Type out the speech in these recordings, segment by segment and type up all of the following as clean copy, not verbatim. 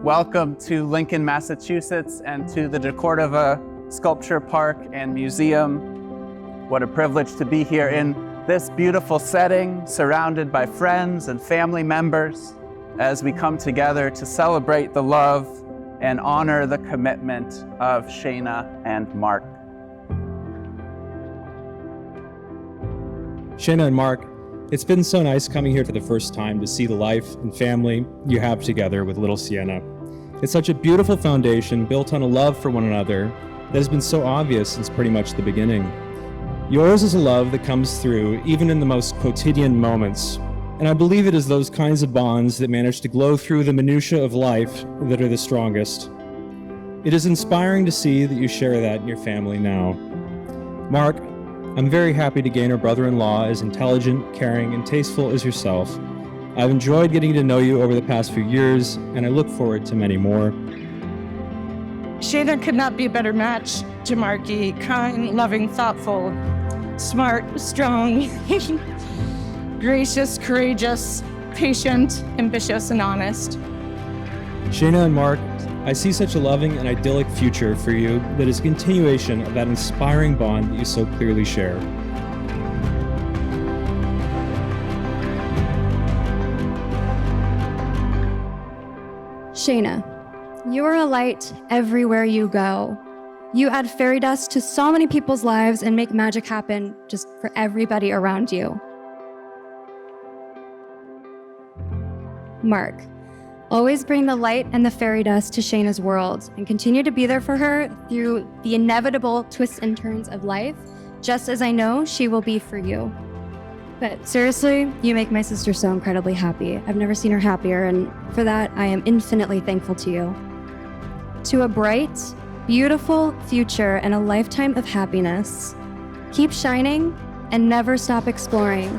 Welcome to Lincoln, Massachusetts, and to the deCordova Sculpture Park and Museum. What a privilege to be here in this beautiful setting, surrounded by friends and family members, as we come together to celebrate the love and honor the commitment of Shayna and Mark. Shayna and Mark, it's been so nice coming here for the first time to see the life and family you have together with little Sienna. It's such a beautiful foundation built on a love for one another that has been so obvious since pretty much the beginning. Yours is a love that comes through even in the most quotidian moments, and I believe it is those kinds of bonds that manage to glow through the minutiae of life that are the strongest. It is inspiring to see that you share that in your family now. Mark, I'm very happy to gain a brother-in-law as intelligent, caring, and tasteful as yourself. I've enjoyed getting to know you over the past few years, and I look forward to many more. Shayna could not be a better match to Marky. Kind, loving, thoughtful, smart, strong, gracious, courageous, patient, ambitious, and honest. Shayna and Mark, I see such a loving and idyllic future for you that is a continuation of that inspiring bond that you so clearly share. Shayna, you are a light everywhere you go. You add fairy dust to so many people's lives and make magic happen just for everybody around you. Mark, always bring the light and the fairy dust to Shayna's world and continue to be there for her through the inevitable twists and turns of life, just as I know she will be for you. But seriously, you make my sister so incredibly happy. I've never seen her happier, and for that, I am infinitely thankful to you. To a bright, beautiful future and a lifetime of happiness. Keep shining and never stop exploring.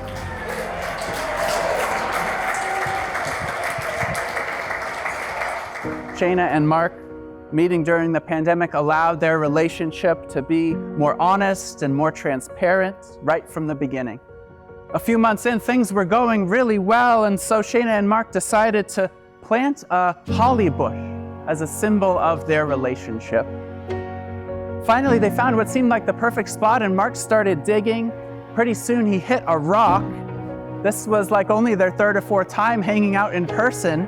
Shayna and Mark, meeting during the pandemic, allowed their relationship to be more honest and more transparent right from the beginning. A few months in, things were going really well, and so Shayna and Mark decided to plant a holly bush as a symbol of their relationship. Finally, they found what seemed like the perfect spot, and Mark started digging. Pretty soon, he hit a rock. This was like only their third or fourth time hanging out in person,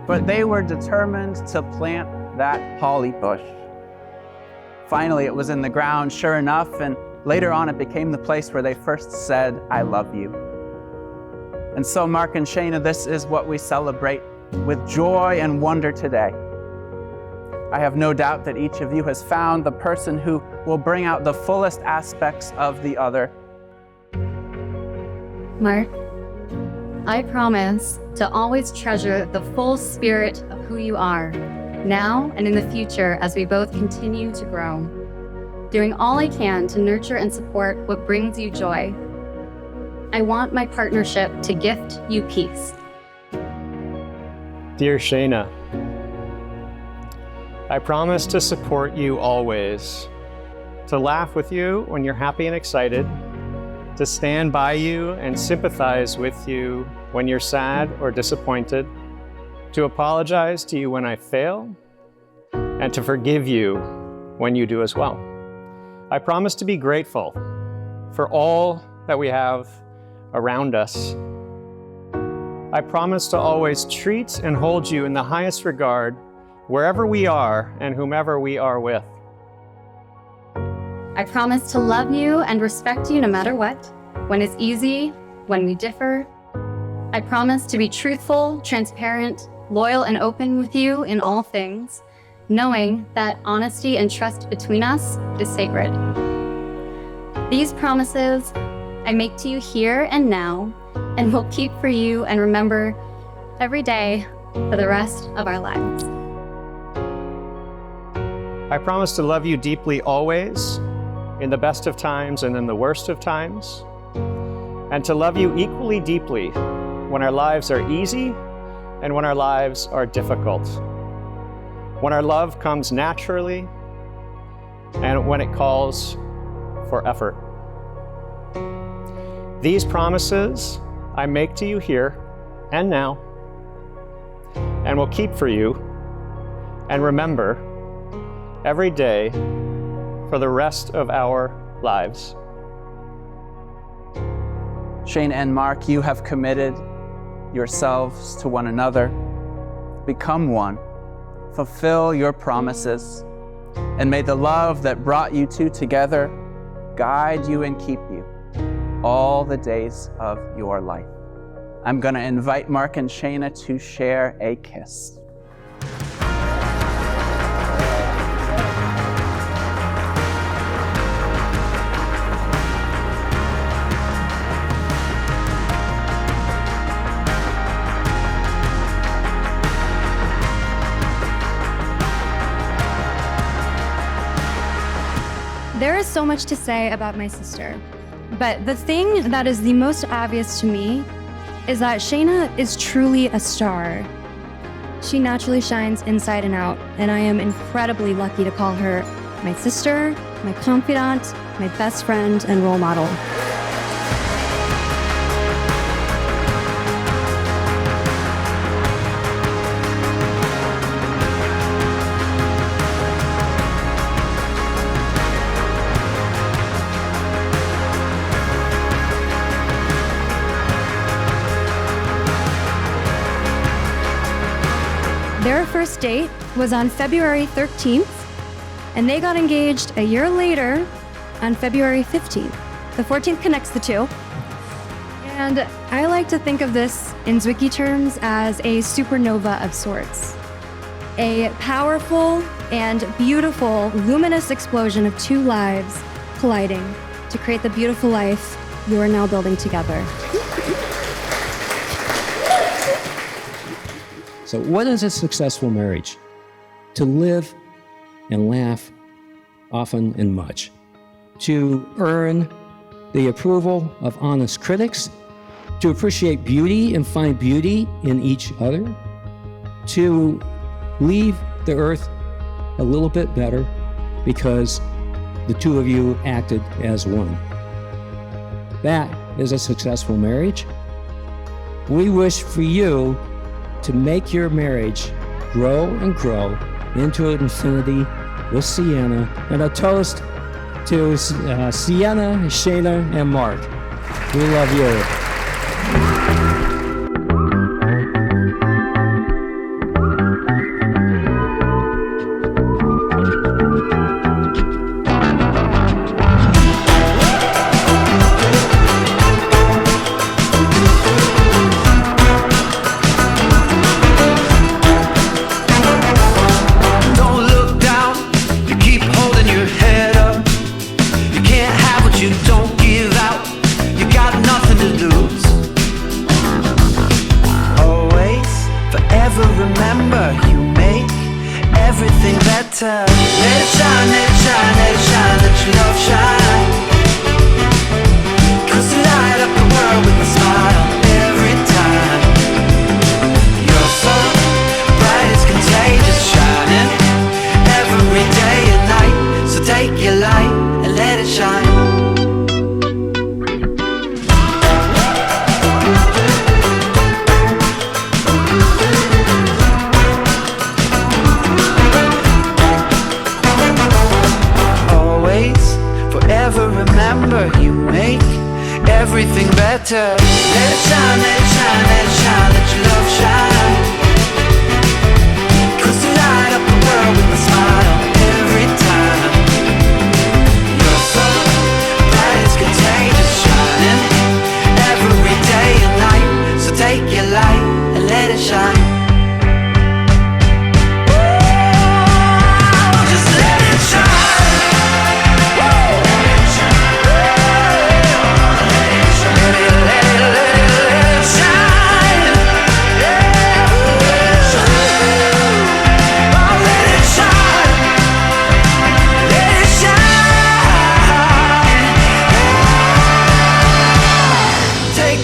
but they were determined to plant that holly bush. Finally, it was in the ground, sure enough, and later on, it became the place where they first said, "I love you." And so, Mark and Shayna, this is what we celebrate with joy and wonder today. I have no doubt that each of you has found the person who will bring out the fullest aspects of the other. Mark, I promise to always treasure the full spirit of who you are, now and in the future as we both continue to grow, doing all I can to nurture and support what brings you joy. I want my partnership to gift you peace. Dear Shayna, I promise to support you always, to laugh with you when you're happy and excited, to stand by you and sympathize with you when you're sad or disappointed, to apologize to you when I fail, and to forgive you when you do as well. I promise to be grateful for all that we have around us. I promise to always treat and hold you in the highest regard wherever we are and whomever we are with. I promise to love you and respect you no matter what, when it's easy, when we differ. I promise to be truthful, transparent, loyal, and open with you in all things, knowing that honesty and trust between us is sacred. These promises I make to you here and now, and will keep for you and remember every day for the rest of our lives. I promise to love you deeply always, in the best of times and in the worst of times, and to love you equally deeply when our lives are easy and when our lives are difficult, when our love comes naturally and when it calls for effort. These promises I make to you here and now, and will keep for you And remember, every day for the rest of our lives. Shane and Mark, you have committed yourselves to one another. Become one. Fulfill your promises. And may the love that brought you two together guide you and keep you all the days of your life. I'm going to invite Mark and Shayna to share a kiss. There is so much to say about my sister, but the thing that is the most obvious to me is that Shayna is truly a star. She naturally shines inside and out, and I am incredibly lucky to call her my sister, my confidant, my best friend, and role model. Their first date was on February 13th, and they got engaged a year later on February 15th. The 14th connects the two. And I like to think of this in Zwicky terms as a supernova of sorts. A powerful and beautiful luminous explosion of two lives colliding to create the beautiful life you are now building together. So what is a successful marriage? To live and laugh often and much. To earn the approval of honest critics. To appreciate beauty and find beauty in each other. To leave the earth a little bit better because the two of you acted as one. That is a successful marriage. We wish for you to make your marriage grow and grow into infinity with Sienna, and a toast to Sienna, Shayna, and Mark. We love you. Remember, you make everything better. Let it shine, let it shine, let it shine, let your love shine. 'Cause you light up the world with a smile every time. You're so bright, it's contagious, shining every day and night. So take your light and let it shine. Remember, you make everything better. Let it shine, let it shine, let it shine, let your love shine. 'Cause you light up the world with a smile every time. You're so bright, it's contagious, shining every day and night. So take your light and let it shine.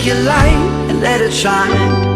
Your light and let it shine.